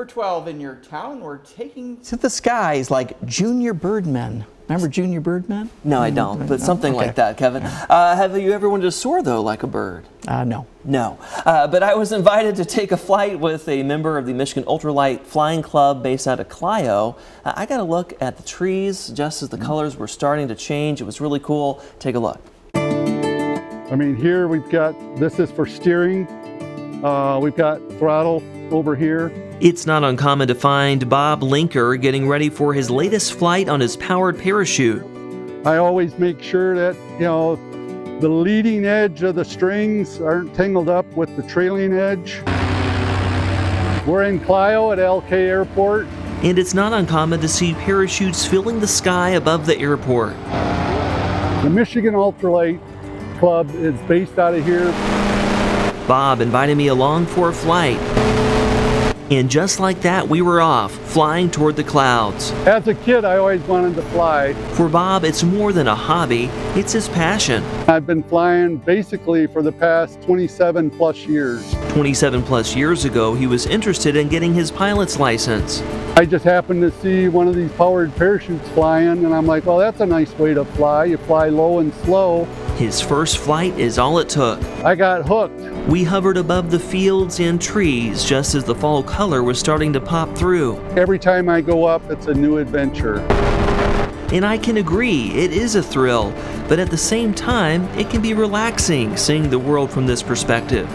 For 12 in your town, we're taking to the skies like junior birdmen. Remember junior birdmen? No, I don't, but something like that, Kevin. Have you ever wanted to soar, though, like a bird? No. No. But I was invited to take a flight with a member of the Michigan Ultralight Flying Club based out of Clio. I got a look at the trees just as the colors were starting to change. It was really cool. Take a look. I mean, here we've got, this is for steering. We've got throttle over here. It's not uncommon to find Bob Linker getting ready for his latest flight on his powered parachute. I always make sure that, you know, the leading edge of the strings aren't tangled up with the trailing edge. We're in Clio at Alkay Airport. And it's not uncommon to see parachutes filling the sky above the airport. The Michigan Ultralight Club is based out of here. Bob invited me along for a flight. And just like that, we were off, flying toward the clouds. As a kid, I always wanted to fly. For Bob, it's more than a hobby, it's his passion. I've been flying basically for the past 27 plus years. 27 plus years ago, he was interested in getting his pilot's license. I just happened to see one of these powered parachutes flying, and I'm like, well, that's a nice way to fly. You fly low and slow. His first flight is all it took. I got hooked. We hovered above the fields and trees just as the fall color was starting to pop through. Every time I go up, it's a new adventure. And I can agree, it is a thrill, but at the same time, it can be relaxing seeing the world from this perspective.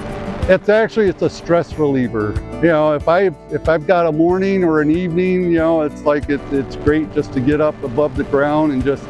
It's a stress reliever. You know, if I've got a morning or an evening, you know, it's like it's great just to get up above the ground and just,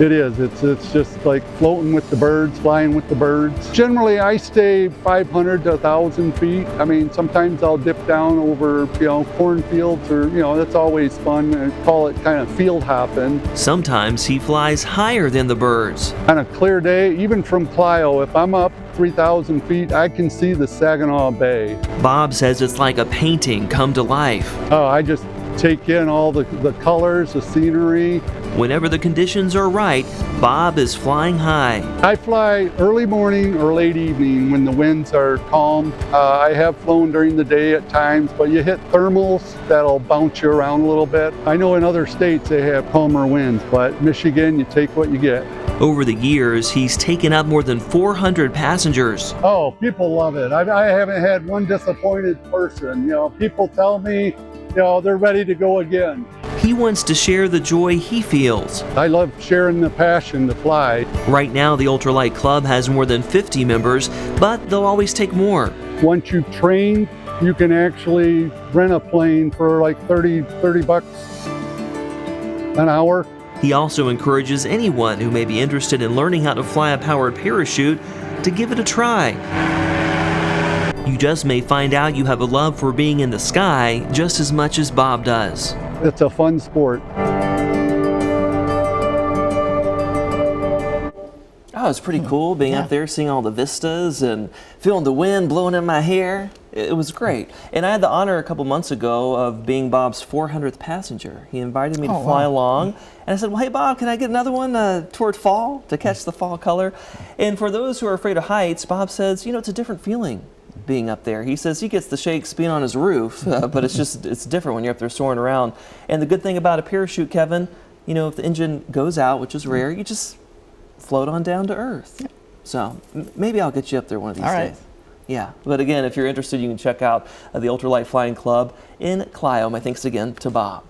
it's just like floating with the birds, flying with the birds. Generally, I stay 500 to 1,000 feet. I mean, sometimes I'll dip down over, you know, cornfields or, you know, that's always fun. I call it kind of field hopping. Sometimes he flies higher than the birds. On a clear day, even from Clio, if I'm up 3,000 feet, I can see the Saginaw Bay. Bob says it's like a painting come to life. Oh, I just take in all the colors, the scenery. Whenever the conditions are right, Bob is flying high. I fly early morning or late evening when the winds are calm. I have flown during the day at times, but you hit thermals that'll bounce you around a little bit. I know in other states they have calmer winds, but Michigan, you take what you get. Over the years, he's taken up more than 400 passengers. Oh, people love it. I haven't had one disappointed person. You know, people tell me, you know, they're ready to go again. He wants to share the joy he feels. I love sharing the passion to fly. Right now, the Ultralight Club has more than 50 members, but they'll always take more. Once you've trained, you can actually rent a plane for like 30 bucks an hour. He also encourages anyone who may be interested in learning how to fly a powered parachute to give it a try. You just may find out you have a love for being in the sky just as much as Bob does. It's a fun sport. Oh, it's pretty cool being up there, seeing all the vistas and feeling the wind blowing in my hair. It was great. And I had the honor a couple months ago of being Bob's 400th passenger. He invited me to fly along. And I said, well, hey, Bob, can I get another one toward fall to catch the fall color? And for those who are afraid of heights, Bob says, you know, it's a different feeling being up there. He says he gets the shakes being on his roof, but it's different when you're up there soaring around. And the good thing about a parachute, Kevin, you know, if the engine goes out, which is rare, you just float on down to earth. So maybe I'll get you up there one of these days. Yeah, but again, if you're interested, you can check out the Ultralight Flying Club in Clio. My thanks again to Bob.